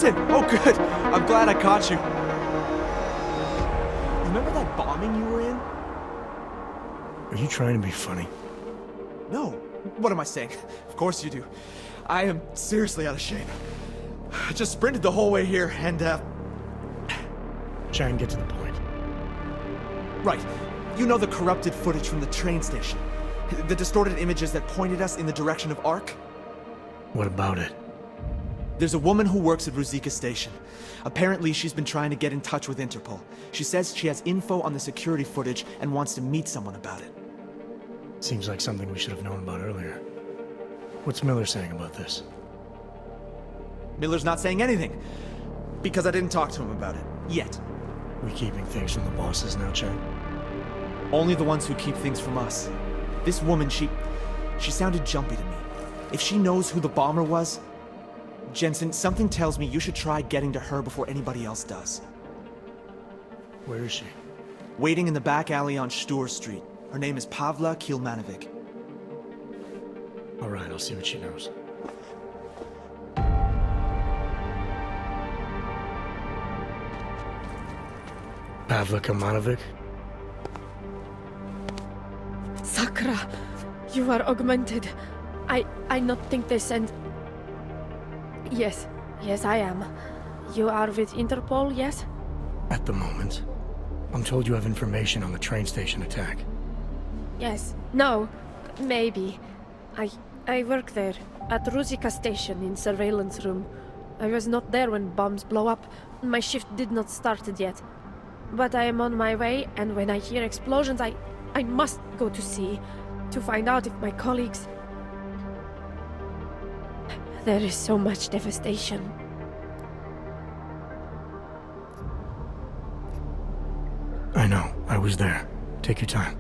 Jensen! Oh, good. I'm glad I caught you. Remember that bombing you were in? Are you trying to be funny? No. What am I saying? Of course you do. I am seriously out of shape. I just sprinted the whole way here and, Try and get to the point. Right. You know the corrupted footage from the train station? The distorted images that pointed us in the direction of Ark? What about it? There's a woman who works at Ruzicka Station. Apparently, she's been trying to get in touch with Interpol. She says she has info on the security footage and wants to meet someone about it. Seems like something we should have known about earlier. What's Miller saying about this? Miller's not saying anything. Because I didn't talk to him about it. Yet. We keeping things from the bosses now, Chang? Only the ones who keep things from us. This woman, she sounded jumpy to me. If she knows who the bomber was... Jensen, something tells me you should try getting to her before anybody else does. Where is she? Waiting in the back alley on Stur Street. Her name is Pavla Kilmanovic. All right, I'll see what she knows. Pavla Kilmanovic? Sakra, you are augmented. I not think they send... Yes, I am. You are with Interpol, yes? At the moment. I'm told you have information on the train station attack. Yes. No. Maybe. I work there, at Ruzicka Station in surveillance room. I was not there when bombs blow up. My shift did not started yet. But I am on my way, and when I hear explosions, I must go to see, to find out if my colleagues... There is so much devastation. I know. I was there. Take your time.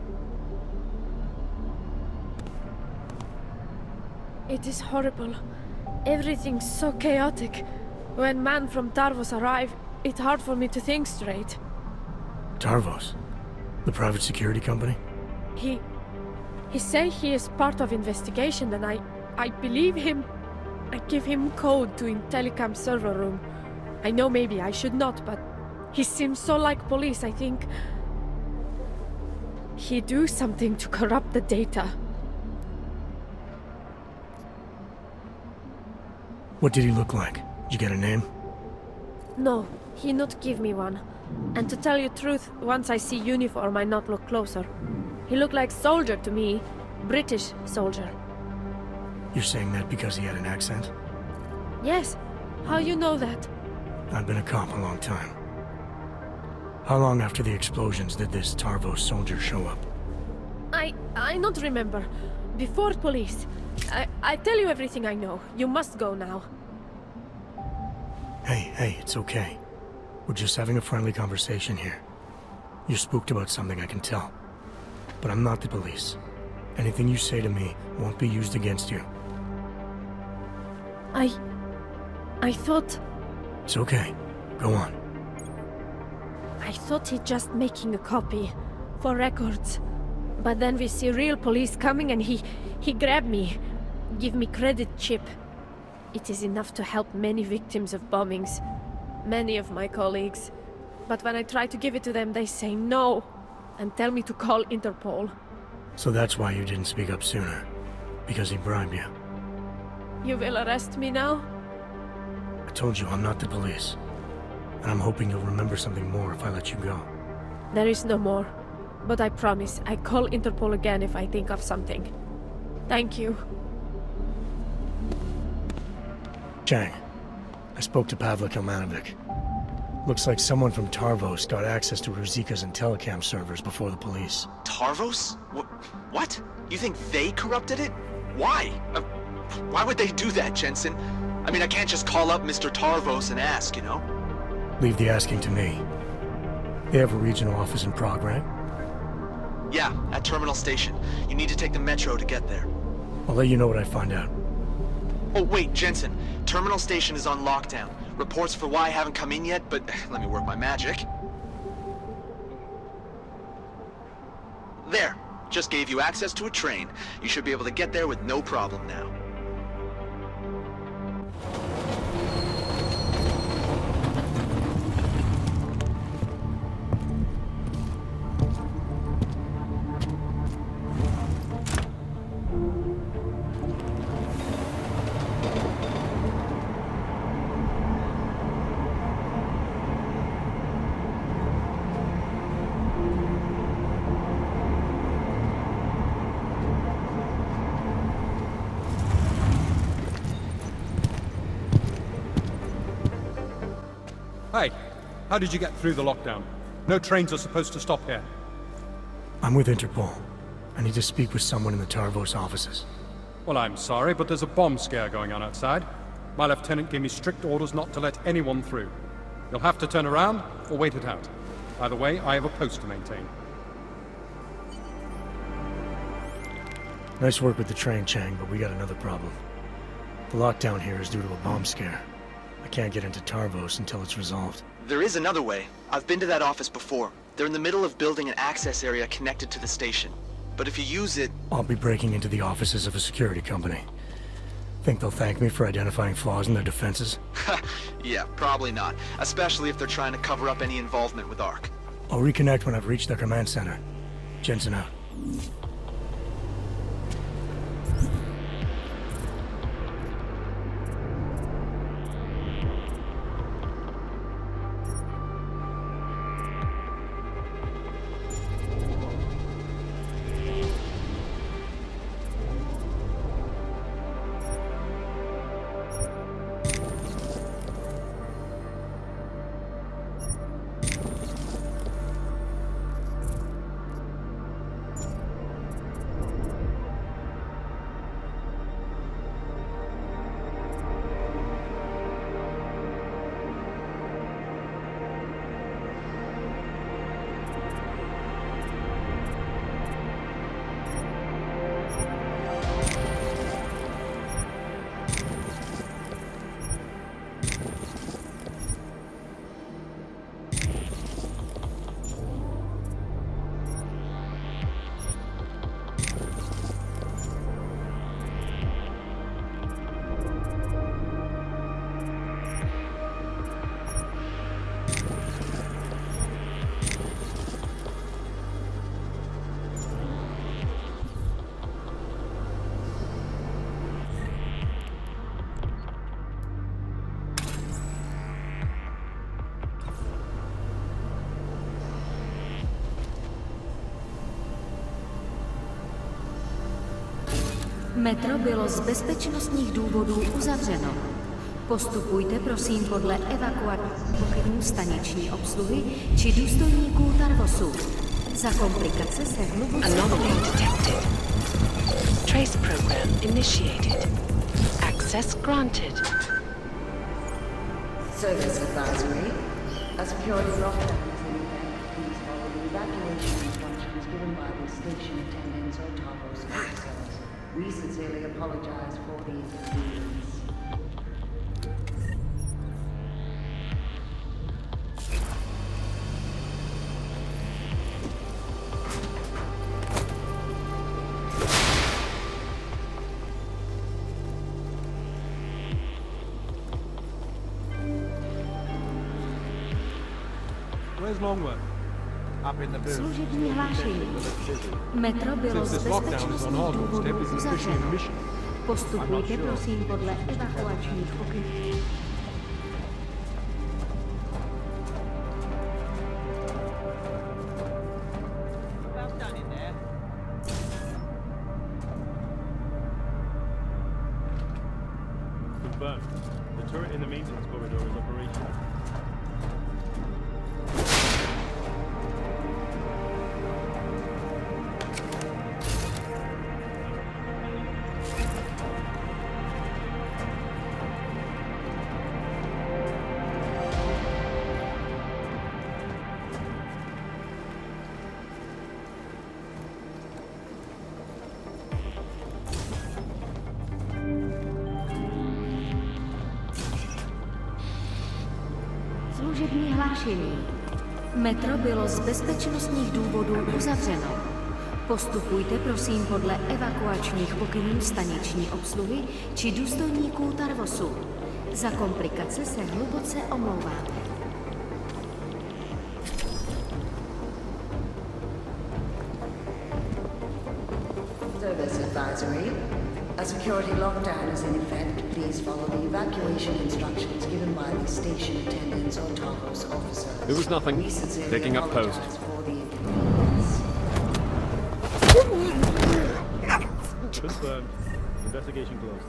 It is horrible. Everything's so chaotic. When man from Tarvos arrive, it's hard for me to think straight. Tarvos? The private security company? He say he is part of investigation, and I believe him. I give him code to in telecom server room. I know maybe I should not, but he seems so like police, I think. He do something to corrupt the data. What did he look like? Did you get a name? No, he not give me one. And to tell you truth, once I see uniform, I not look closer. He looked like soldier to me. British soldier. You're saying that because he had an accent? Yes. How you know that? I've been a cop a long time. How long after the explosions did this Tarvos soldier show up? I not remember. Before police. I tell you everything I know. You must go now. Hey, it's okay. We're just having a friendly conversation here. You're spooked about something, I can tell. But I'm not the police. Anything you say to me won't be used against you. I thought... It's okay. Go on. I thought he just making a copy. For records. But then we see real police coming and he grabbed me. Give me credit chip. It is enough to help many victims of bombings. Many of my colleagues. But when I try to give it to them, they say no. And tell me to call Interpol. So that's why you didn't speak up sooner. Because he bribed you. You will arrest me now? I told you I'm not the police. And I'm hoping you'll remember something more if I let you go. There is no more. But I promise, I call Interpol again if I think of something. Thank you. Chang, I spoke to Pavla Kilmanovic. Looks like someone from Tarvos got access to Ruzicka's and telecom servers before the police. Tarvos? What? You think they corrupted it? Why? Why would they do that, Jensen? I mean, I can't just call up Mr. Tarvos and ask, you know? Leave the asking to me. They have a regional office in Prague, right? Yeah, at Terminal Station. You need to take the metro to get there. I'll let you know what I find out. Oh, wait, Jensen. Terminal Station is on lockdown. Reports for why haven't come in yet, but let me work my magic. There. Just gave you access to a train. You should be able to get there with no problem now. Hey, how did you get through the lockdown? No trains are supposed to stop here. I'm with Interpol. I need to speak with someone in the Tarvos offices. Well, I'm sorry, but there's a bomb scare going on outside. My lieutenant gave me strict orders not to let anyone through. You'll have to turn around or wait it out. Either way, I have a post to maintain. Nice work with the train, Chang, but we got another problem. The lockdown here is due to a bomb scare. I can't get into Tarvos until it's resolved. There is another way. I've been to that office before. They're in the middle of building an access area connected to the station. But if you use it... I'll be breaking into the offices of a security company. Think they'll thank me for identifying flaws in their defenses? Yeah, probably not. Especially if they're trying to cover up any involvement with ARC. I'll reconnect when I've reached their command center. Jensen out. Metro bylo z bezpečnostních důvodů uzavřeno. Postupujte prosím podle evakuačních pokynů staniční obsluhy či důstojníků Tarvosu. Za komplikace se hluboce... Anomaly detected. Trace program initiated. Access granted. Service advisory. A security lockdown is in effect. Please follow the evacuation instructions given by the station attendants or Tarvos officers. We sincerely apologize for the inconvenience. Where's Longworth? Up in the booth. Služební hlášení. Metro bylo z bezpečnostních důvodů uzavřeno. Postupujte prosím podle evakuačních pokynů. Confirmed. The turret in the maintenance corridor is operational. Služební hlášení. Metro bylo z bezpečnostních důvodů uzavřeno. Postupujte prosím podle evakuačních pokynů staniční obsluhy či důstojníků Tarvosu. Za komplikace se hluboce omlouváme. Service advisory. A security lockdown is in effect. Please follow the evacuation instructions given by the station attendants or Tarvos officers. It was nothing. We sincerely Taking up post. apologize for the inconvenience. Confirmed. Investigation closed.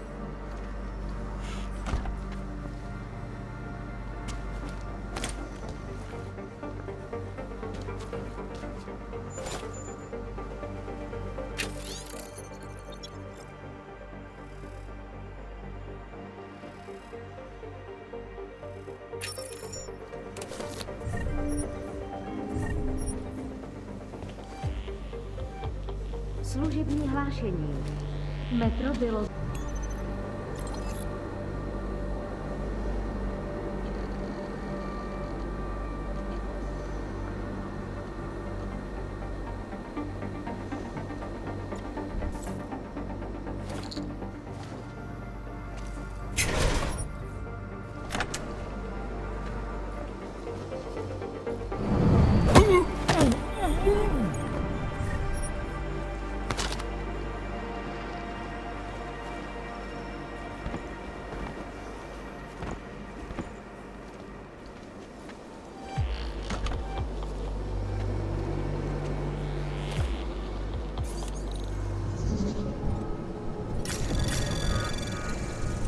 služební hlášení. Metro bylo...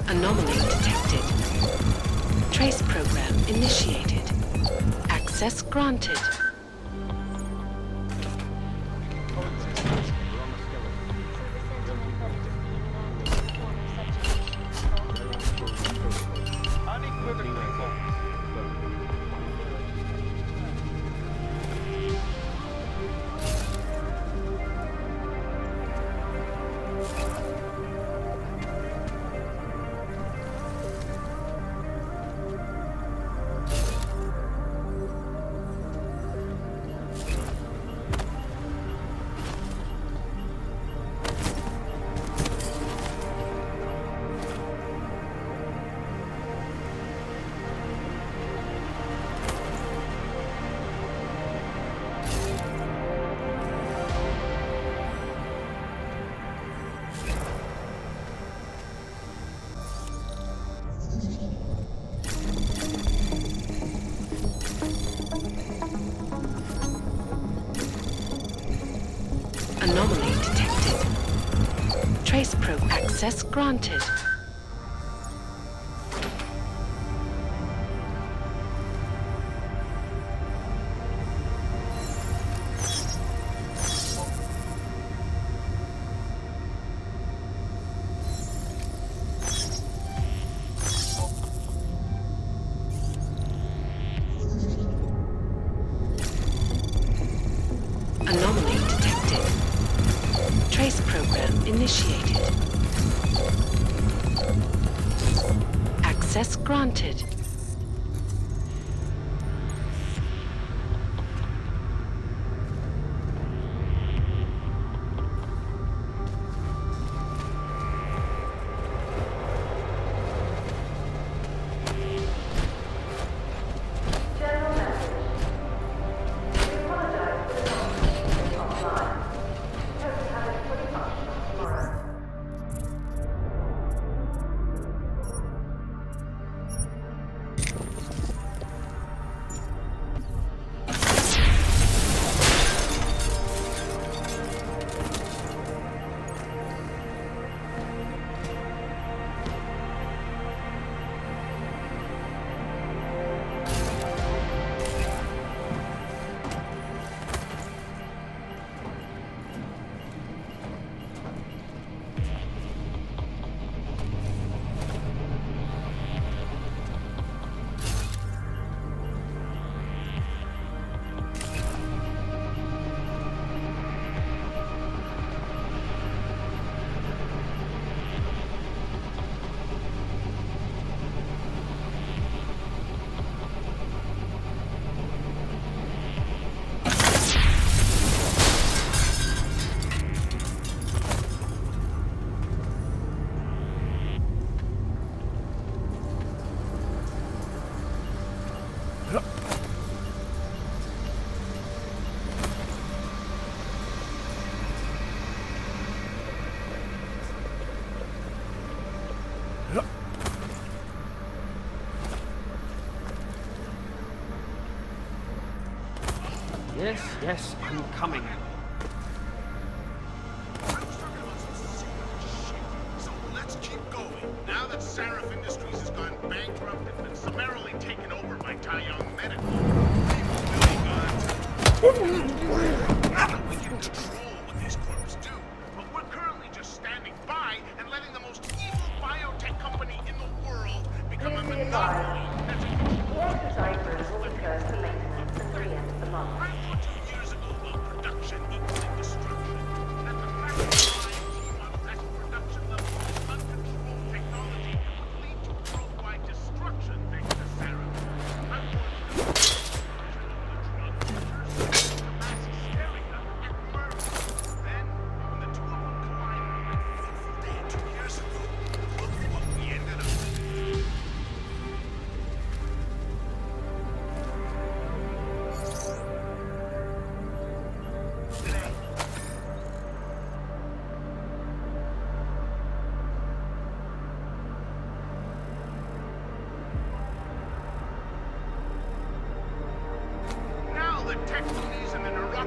Anomaly detected. Trace program initiated. Access granted. Anomaly detected. Trace probe access granted. Anomaly detected. Trace program initiated. Access granted. General message. We apologize for the noise offline. Hope you have a fully functional tomorrow. Yes, I'm coming. So let's keep going. Now that Sarif Industries has gone bankrupt and been summarily taken over by Taeyong Medical, we can control what these corps do. But we're currently just standing by and letting the most evil biotech company in the world become a monopoly. The exercise room will be closed for maintenance until the end of the month. I thought 2 years ago about production equaling destruction. That the fact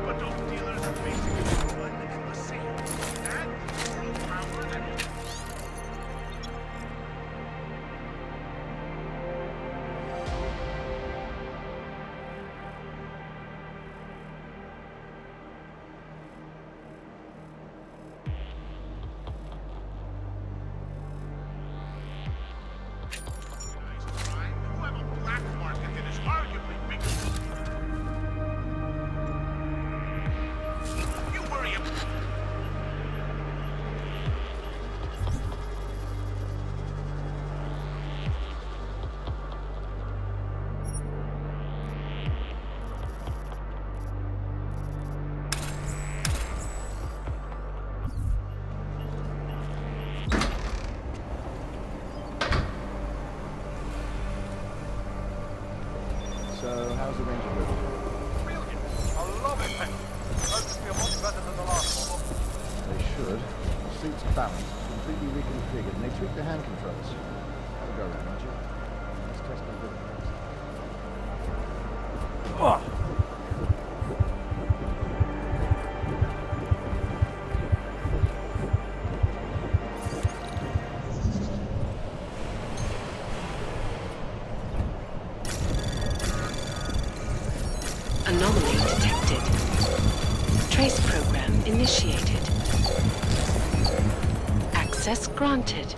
but dope dealers are basically one and the same. That world power that who have a black market that is arguably bigger. You worry about. So, how's the Ranger looking? Brilliant. I love it, man. Those feel much better than the last one. They should. The suit's balanced, completely reconfigured, and they tweaked the hand controls. Have a go around, won't you? Let's test my good. Anomaly detected. Trace program initiated. Access granted.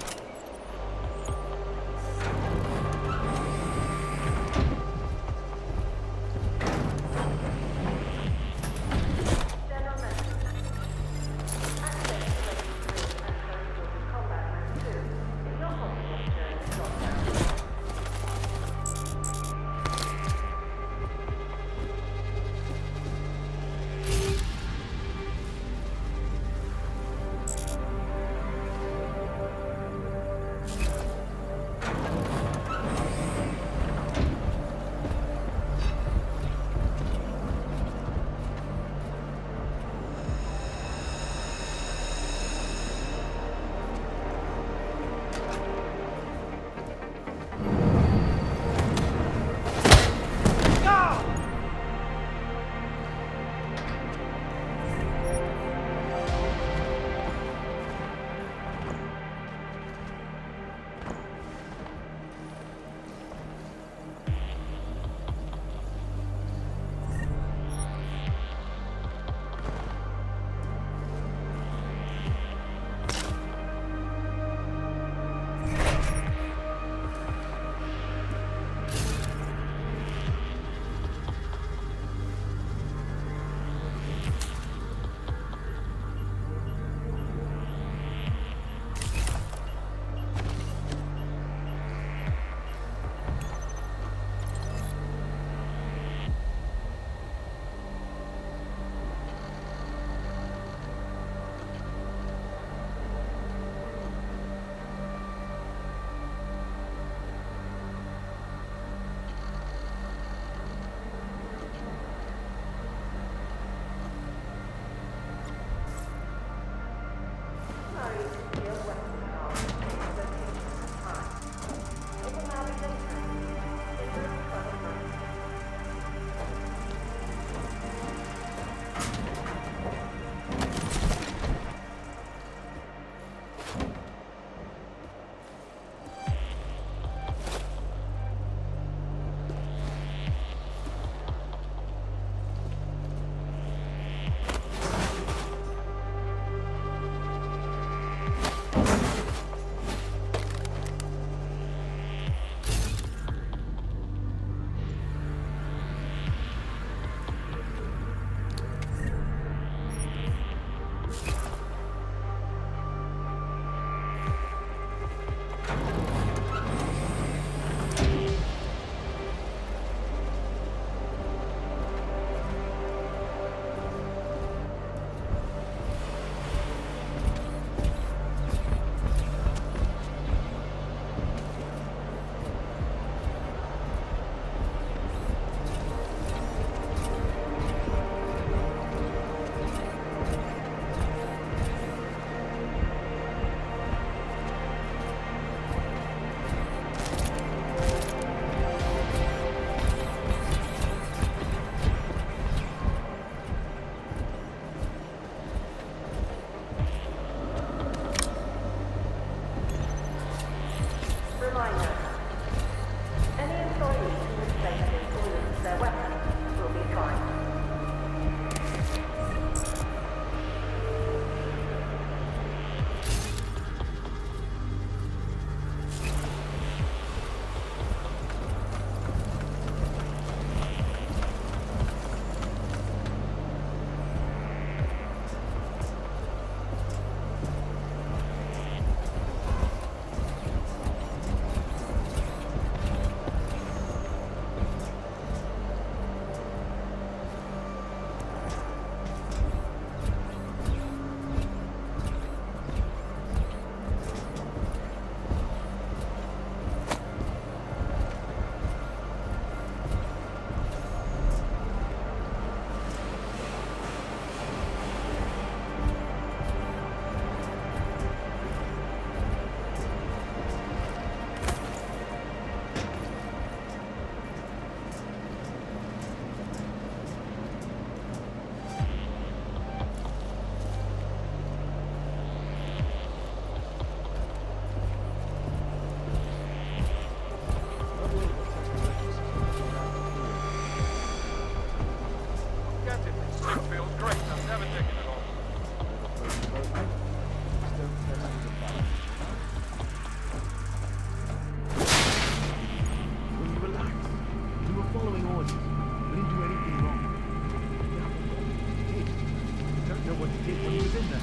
what he did when he was in there.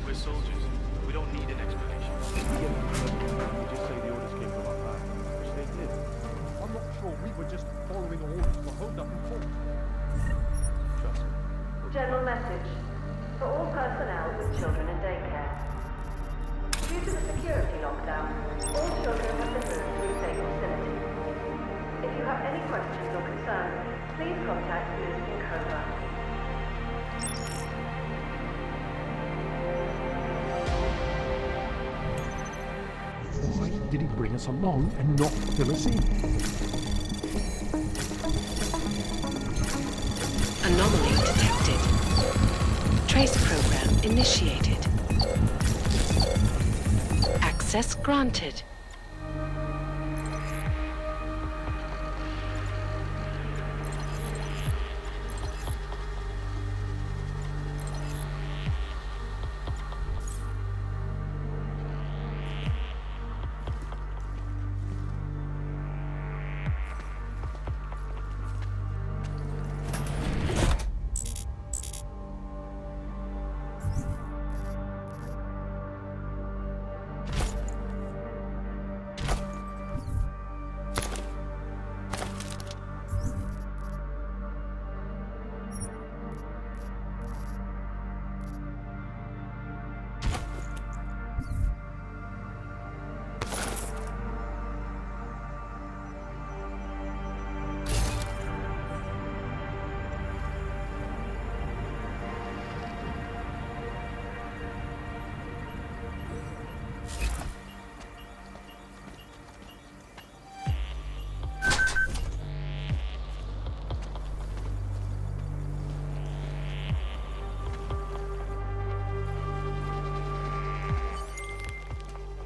We're soldiers. We don't need an explanation. You just say the orders came from up high, which they did. I'm not sure we were just following orders for hold up and fort. Trust me. General message. For all personnel with children in daycare. Due to the security lockdown, all children have been moved to a safe facility. If you have any questions or concerns, please contact Ms. Cobra. Why did he bring us along and not fill us in? Anomaly detected. Trace program initiated. Access granted.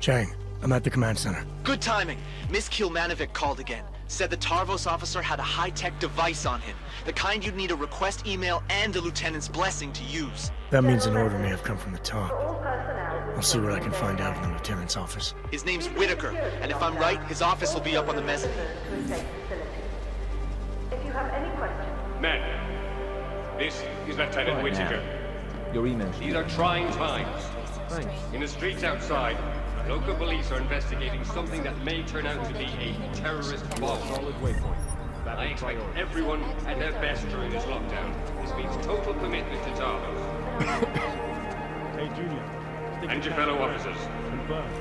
Chang, I'm at the command center. Good timing. Miss Kilmanovic called again. Said the Tarvos officer had a high-tech device on him. The kind you'd need a request email and the lieutenant's blessing to use. That means an order may have come from the top. I'll see what I can find out in the lieutenant's office. His name's Whitaker, and if I'm right, his office will be up on the mezzanine. If you have any questions... Men, this is Lieutenant Whitaker. Your email. These are trying times. Thanks. In the streets outside, local police are investigating something that may turn out to be a terrorist bomb. Solid waypoint. I expect everyone at their best during this lockdown. This means total commitment to Tarvos. Hey, Junior. And your fellow officers. Confirmed.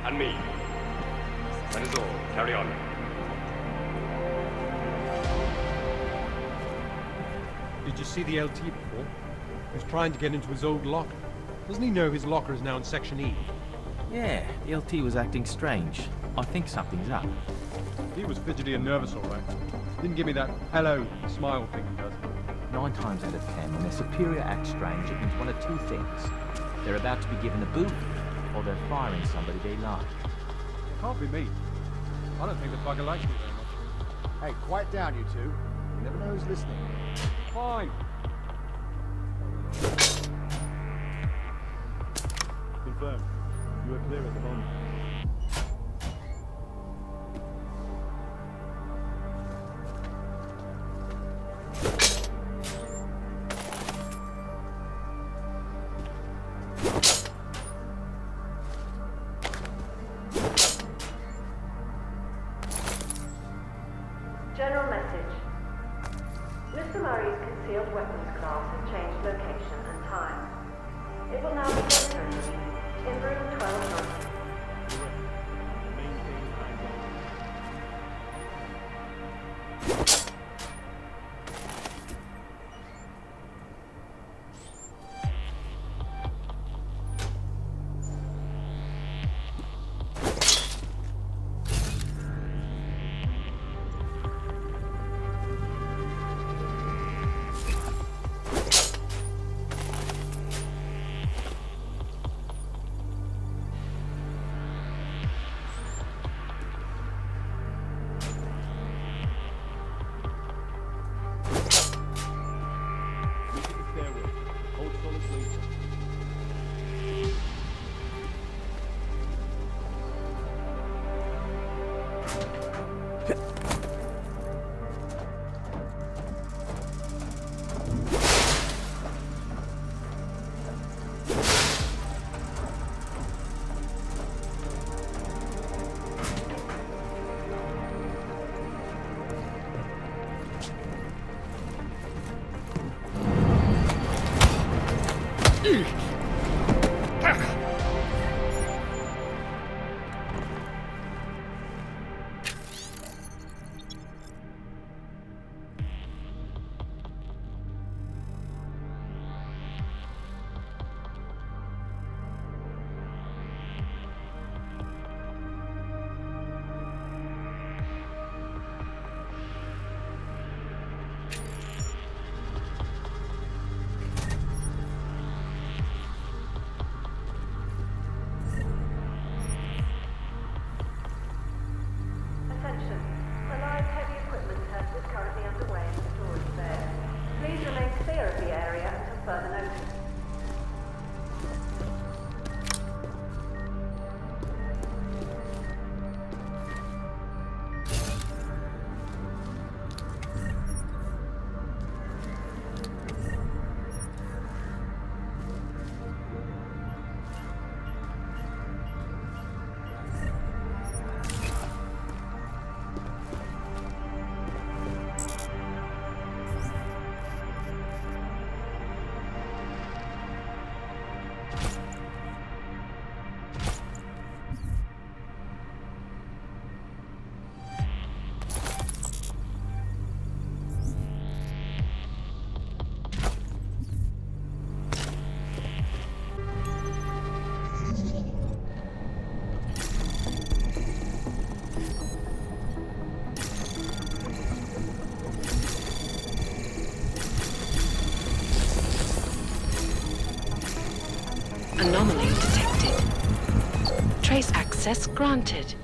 And me. That is all. Carry on. Did you see the LT before? He was trying to get into his old locker. Doesn't he know his locker is now in Section E? Yeah, the LT was acting strange. I think something's up. He was fidgety and nervous, all right. Didn't give me that hello smile thing he does. 9 times out of 10, when their superior acts strange, it means one of two things. They're about to be given a boot, or they're firing somebody they like. Can't be me. I don't think the bugger likes me very much. Hey, quiet down, you two. You never know who's listening. Fine. Confirmed. You are clear at the moment. General message. Mr. Murray's concealed weapons class has changed location and time. It will now be located in room 1290. Anomaly detected. Trace access granted.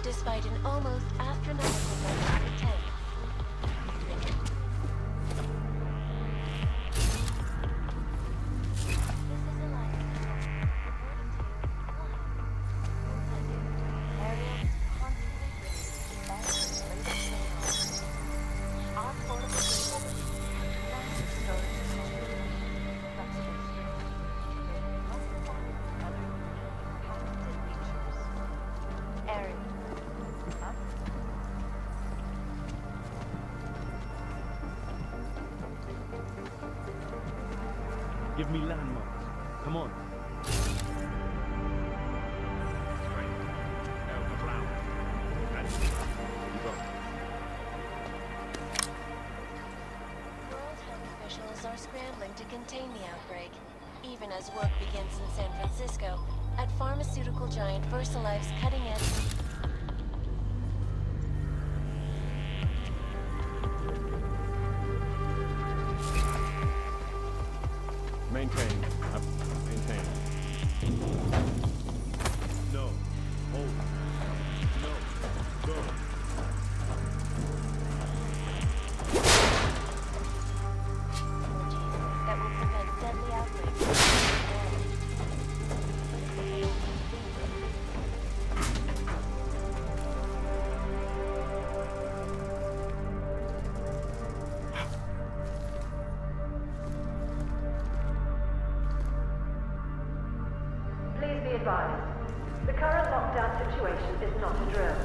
Despite an almost astronomical number of attempts. Give me landmarks. Come on. Straight. No, ground. That's it. You got it. World health officials are scrambling to contain the outbreak, even as work begins in San Francisco at pharmaceutical giant VersaLife's cutting-edge. Maintain. Up. Maintain. No. Hold. No. Go. That will prevent deadly outbreaks. Please be advised. The current lockdown situation is not a drill.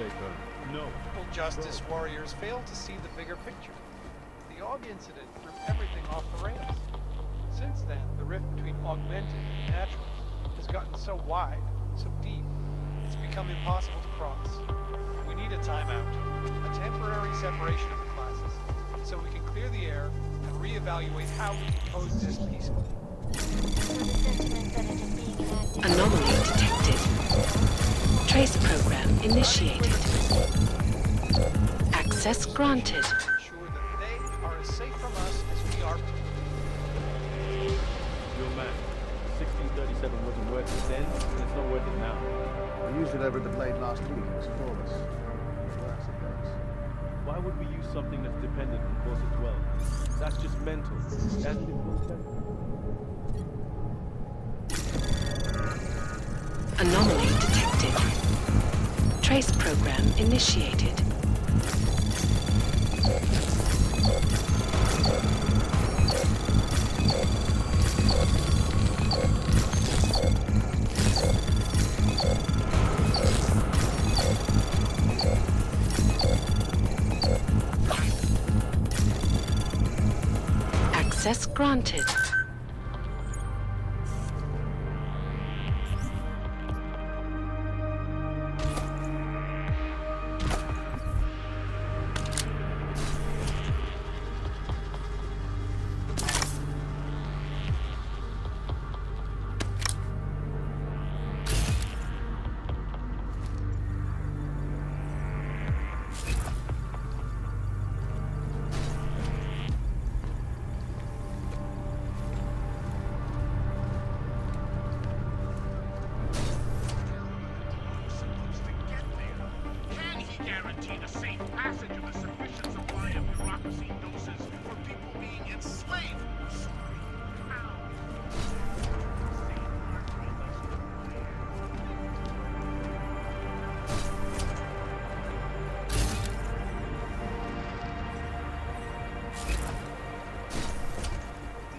Simple justice warriors fail to see the bigger picture. The Og incident threw everything off the rails. Since then, the rift between augmented and natural has gotten so wide, so deep, it's become impossible to cross. We need a timeout, a temporary separation of the classes, so we can clear the air and reevaluate how we can coexist peacefully. Anomaly detected. Trace program initiated. Access granted. Ensure that they are as safe from us as we are. Your man, 1637 wasn't worth it then, and it's not worth it now. We used it over at the blade last week. It was flawless. Worse, it goes. Why would we use something that's dependent on course of 12? That's just mental. Hasn't it been said? Anomaly detected. Trace program initiated. Access granted.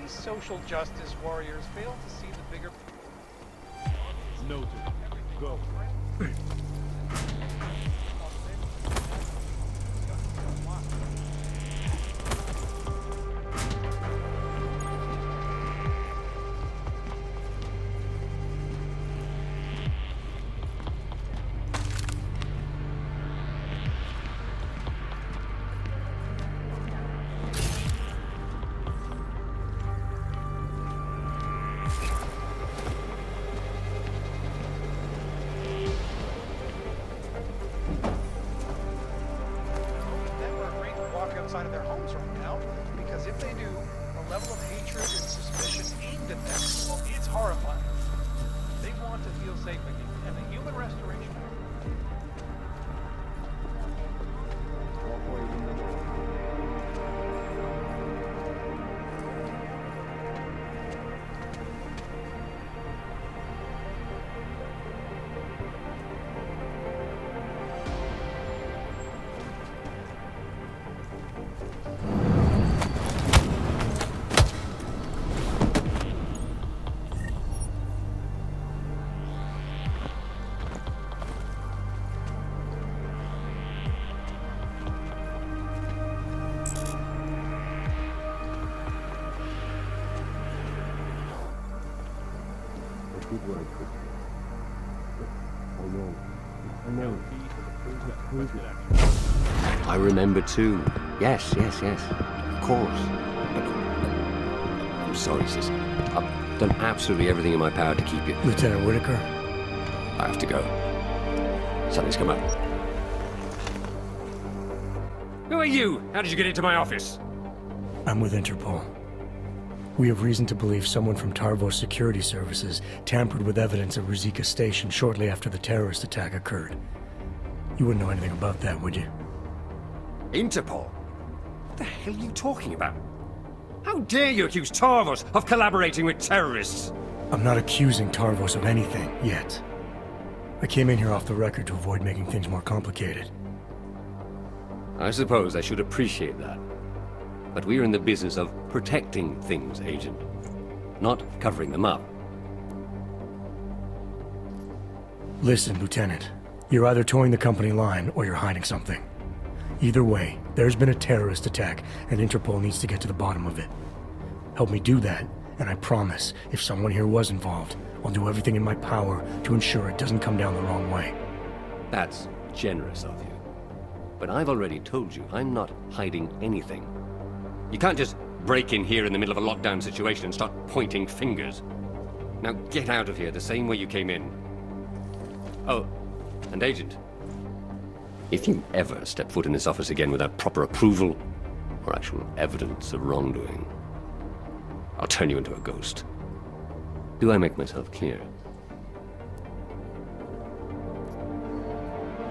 Social justice warriors fail to see the bigger. Noted. Go. Outside of their homes right now, because if they do, the level of hatred and suspicion aimed at them is horrifying. They want to feel safe again, and the human restoration. I remember too. Yes. Of course. But I'm sorry, sis. I've done absolutely everything in my power to keep you. Lieutenant Whitaker? I have to go. Something's come up. Who are you? How did you get into my office? I'm with Interpol. We have reason to believe someone from Tarvos Security Services tampered with evidence at Ruzicka Station shortly after the terrorist attack occurred. You wouldn't know anything about that, would you? Interpol? What the hell are you talking about? How dare you accuse Tarvos of collaborating with terrorists? I'm not accusing Tarvos of anything, yet. I came in here off the record to avoid making things more complicated. I suppose I should appreciate that. But we're in the business of protecting things, Agent. Not covering them up. Listen, Lieutenant. You're either towing the company line or you're hiding something. Either way, there's been a terrorist attack, and Interpol needs to get to the bottom of it. Help me do that, and I promise, if someone here was involved, I'll do everything in my power to ensure it doesn't come down the wrong way. That's generous of you. But I've already told you, I'm not hiding anything. You can't just break in here in the middle of a lockdown situation and start pointing fingers. Now get out of here the same way you came in. Oh, and Agent, if you ever step foot in this office again without proper approval or actual evidence of wrongdoing, I'll turn you into a ghost. Do I make myself clear?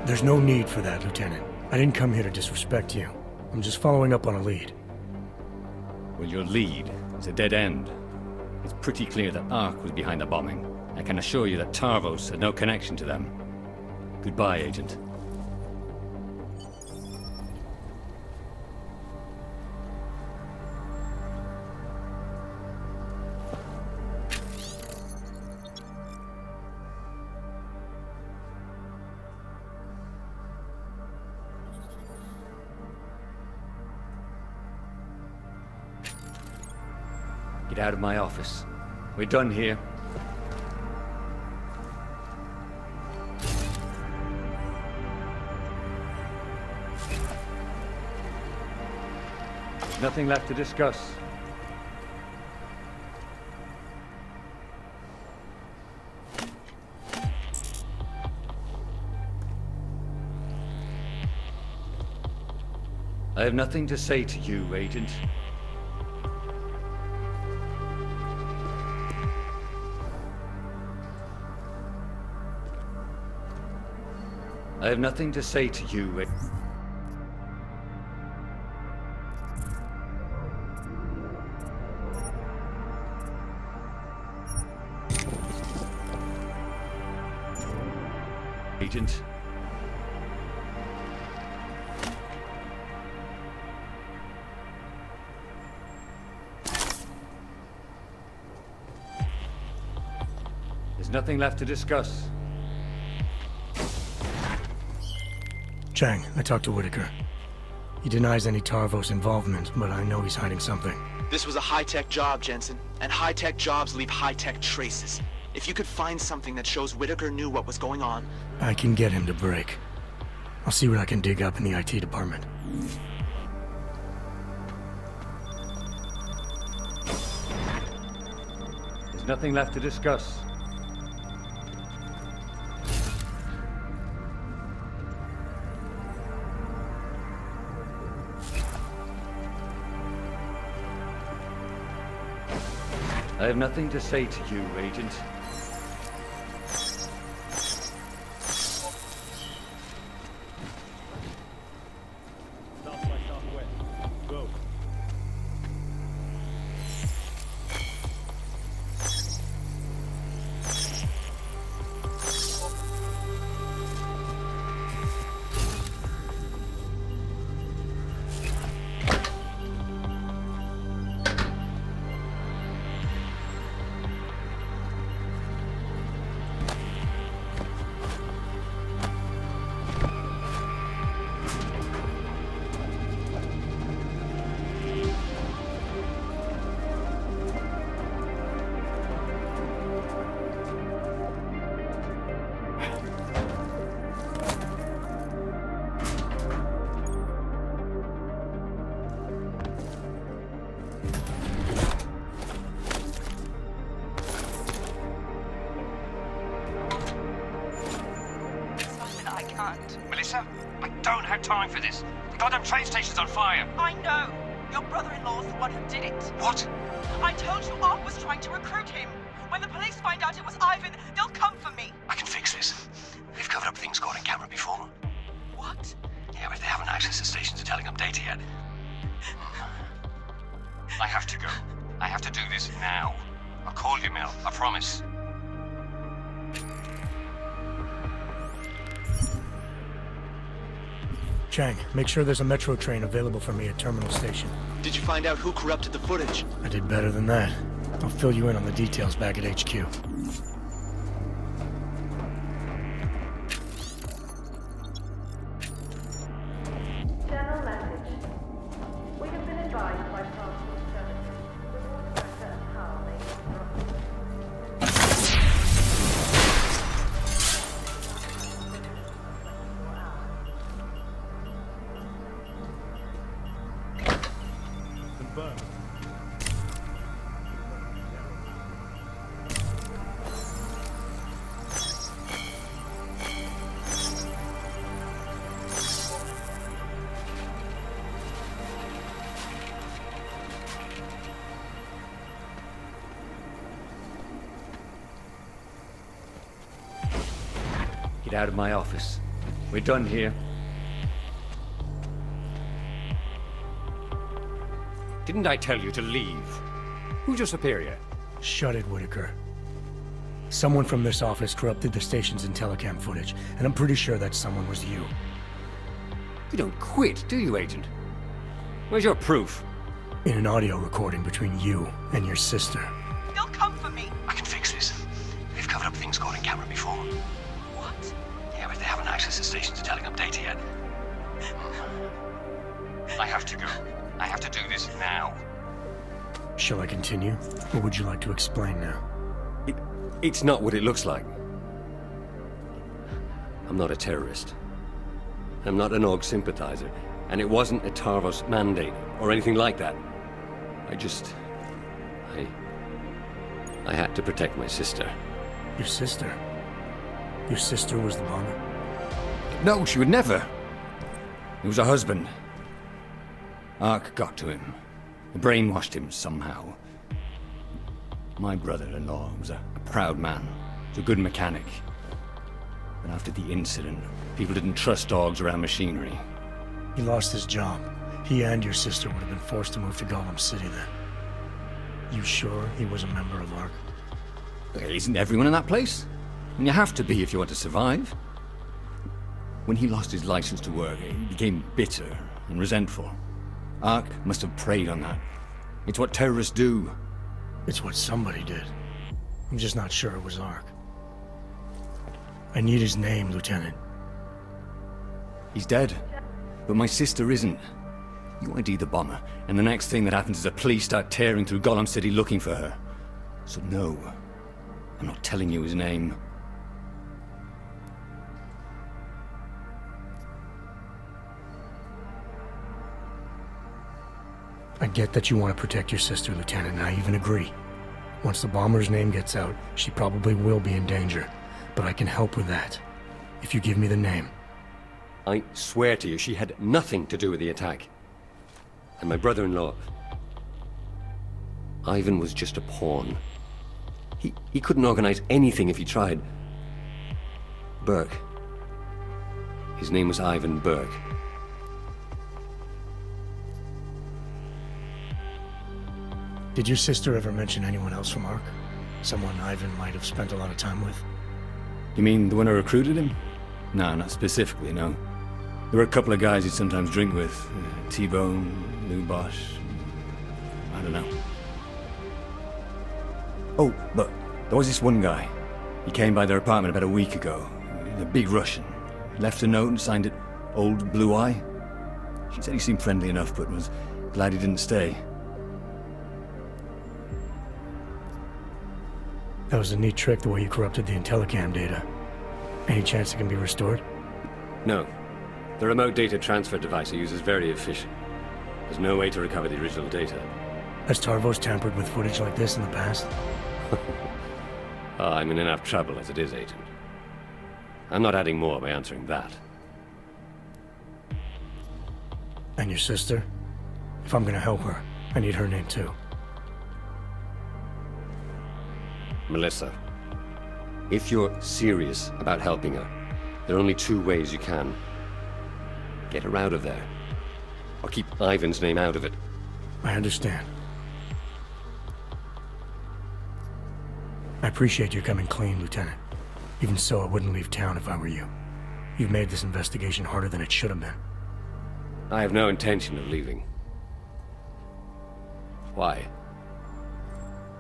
There's no need for that, Lieutenant. I didn't come here to disrespect you. I'm just following up on a lead. Well, your lead is a dead end. It's pretty clear that Ark was behind the bombing. I can assure you that Tarvos had no connection to them. Goodbye, Agent. Get out of my office. We're done here. There's nothing left to discuss. I have nothing to say to you, Agent. I have nothing to say to you. Agent. There's nothing left to discuss. Chang, I talked to Whitaker. He denies any Tarvos involvement, but I know he's hiding something. This was a high-tech job, Jensen, and high-tech jobs leave high-tech traces. If you could find something that shows Whitaker knew what was going on... I can get him to break. I'll see what I can dig up in the IT department. There's nothing left to discuss. I have nothing to say to you, Agent. South by southwest. Go. Melissa, I don't have time for this. The goddamn train station's on fire. I know. Your brother-in-law's the one who did it. What? I told you Ark was trying to recruit him. When the police find out it was Ivan, they'll come for me. I can fix this. We've covered up things caught on camera before. What? Yeah, but they haven't accessed the station to telling them data yet. I have to go. I have to do this now. I'll call you, Mel. I promise. Chang, make sure there's a metro train available for me at Terminal Station. Did you find out who corrupted the footage? I did better than that. I'll fill you in on the details back at HQ. Get out of my office. We're done here. Didn't I tell you to leave? Who's your superior? Shut it, Whitaker. Someone from this office corrupted the station's telecam footage, and I'm pretty sure that someone was you. You don't quit, do you, Agent? Where's your proof? In an audio recording between you and your sister. They'll come for me. I can fix this. They've covered up things caught in camera before. What? Yeah, but they haven't accessed the station to telling up data yet. I have to go. I have to do this now. Shall I continue, or would you like to explain now? It's not what it looks like. I'm not a terrorist. I'm not an AUG sympathizer, and it wasn't a Tarvos mandate or anything like that. I had to protect my sister. Your sister? Your sister was the bomber? No, she would never. It was her husband. Ark got to him. Brainwashed him somehow. My brother-in-law was a proud man. He was a good mechanic. But after the incident, people didn't trust dogs around machinery. He lost his job. He and your sister would have been forced to move to Gotham City then. You sure he was a member of ARC? Isn't everyone in that place? And you have to be if you want to survive. When he lost his license to work, he became bitter and resentful. ARC must have preyed on that. It's what terrorists do. It's what somebody did. I'm just not sure it was ARC. I need his name, Lieutenant. He's dead. But my sister isn't. You ID the bomber, and the next thing that happens is the police start tearing through Gotham City looking for her. So no, I'm not telling you his name. I get that you want to protect your sister, Lieutenant, and I even agree. Once the bomber's name gets out, she probably will be in danger. But I can help with that, if you give me the name. I swear to you, she had nothing to do with the attack. And my brother-in-law, Ivan, was just a pawn. He couldn't organize anything if he tried. Burke. His name was Ivan Burke. Did your sister ever mention anyone else from ARC? Someone Ivan might have spent a lot of time with? You mean the one who recruited him? No, not specifically, no. There were a couple of guys he'd sometimes drink with. T-Bone, Lou Bosch. I don't know. Oh, but there was this one guy. He came by their apartment about a week ago. A big Russian. Left a note and signed it Old Blue Eye. She said he seemed friendly enough, but was glad he didn't stay. That was a neat trick, the way you corrupted the Intellicam data. Any chance it can be restored? No. The remote data transfer device I use is very efficient. There's no way to recover the original data. Has Tarvos tampered with footage like this in the past? I'm in enough trouble as it is, Agent. I'm not adding more by answering that. And your sister? If I'm gonna help her, I need her name too. Melissa. If you're serious about helping her, there are only two ways you can. Get her out of there. Or keep Ivan's name out of it. I understand. I appreciate you coming clean, Lieutenant. Even so, I wouldn't leave town if I were you. You've made this investigation harder than it should have been. I have no intention of leaving. Why?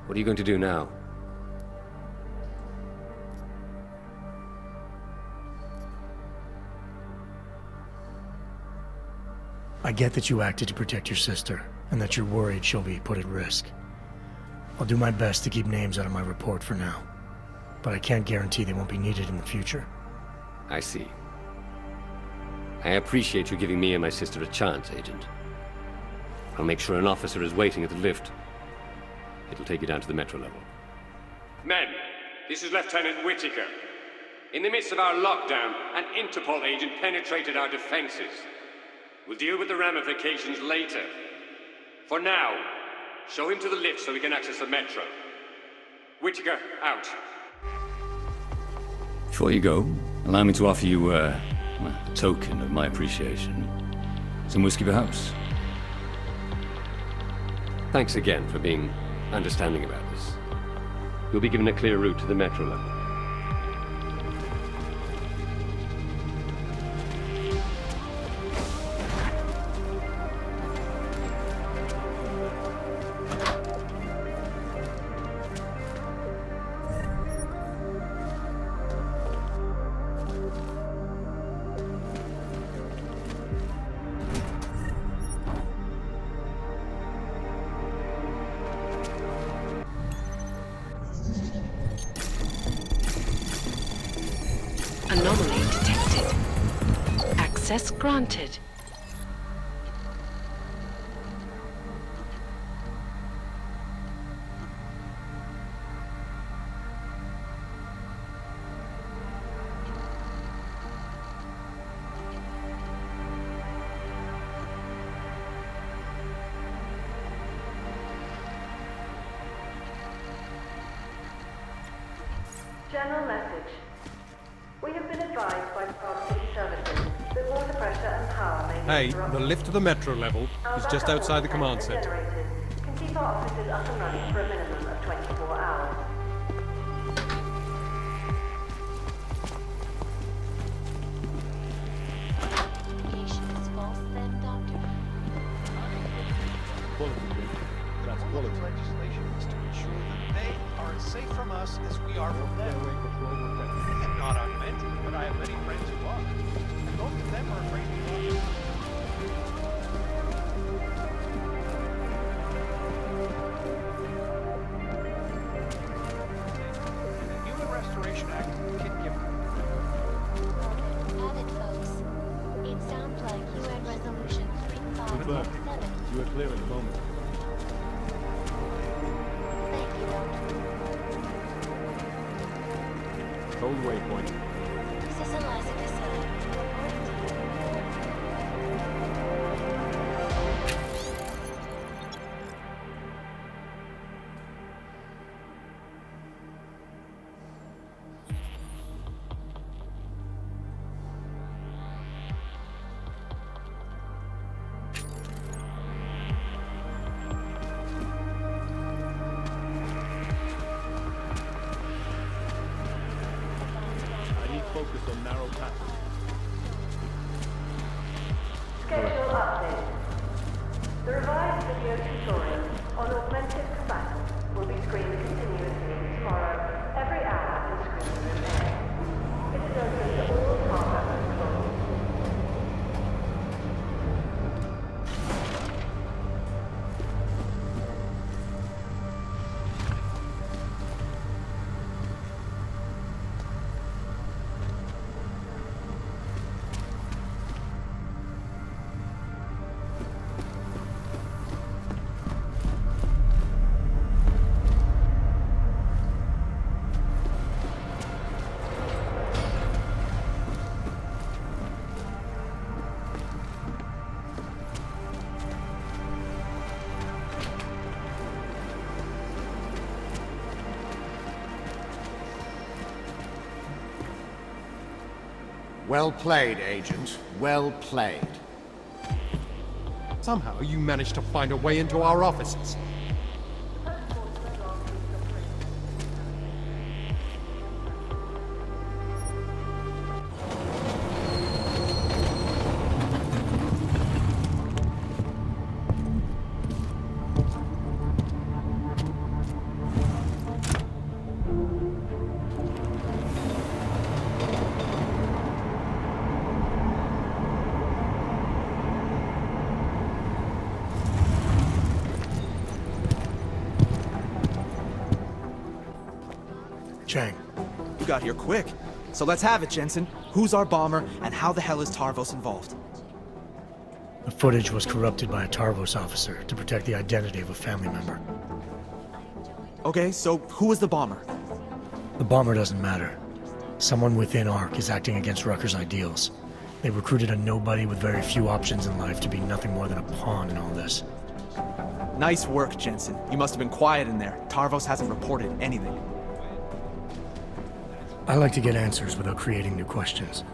What are you going to do now? I get that you acted to protect your sister, and that you're worried she'll be put at risk. I'll do my best to keep names out of my report for now, but I can't guarantee they won't be needed in the future. I see. I appreciate you giving me and my sister a chance, Agent. I'll make sure an officer is waiting at the lift. It'll take you down to the metro level. Men, this is Lieutenant Whitaker. In the midst of our lockdown, an Interpol agent penetrated our defenses. We'll deal with the ramifications later. For now, show him to the lift so we can access the metro. Whitaker, out. Before you go, Allow me to offer you a token of my appreciation. Some whiskey, perhaps? Thanks again for being understanding about this. You'll be given a clear route to the metro level. Anomaly detected. Access granted. General message. We have been advised by City Services that water pressure and power may be Hey, interrupted. the lift to the metro level is just outside the command center. Generators can keep our offices up and running for a minimum of 24 hours. That's quality. Legislation is to ensure that they are as safe from us as we are from them. I am not augmented, but I have many friends who are. And both of them are afraid to be The Human Restoration Act can give Added, folks. It sounds like UN Resolution 3577. You are clear at the moment. Hold waypoint. This is Eliza Cassell. Focus on narrow paths. Schedule update. The revised video tutorial on augmented combatants will be screened continuously tomorrow, every hour in screen room A. It is open to all combat controls. Well played, Agent. Well played. Somehow you managed to find a way into our offices. Chang. You got here quick. So let's have it, Jensen. Who's our bomber, and how the hell is Tarvos involved? The footage was corrupted by a Tarvos officer to protect the identity of a family member. Okay, so who was the bomber? The bomber doesn't matter. Someone within ARC is acting against Rucker's ideals. They recruited a nobody with very few options in life to be nothing more than a pawn in all this. Nice work, Jensen. You must have been quiet in there. Tarvos hasn't reported anything. I like to get answers without creating new questions.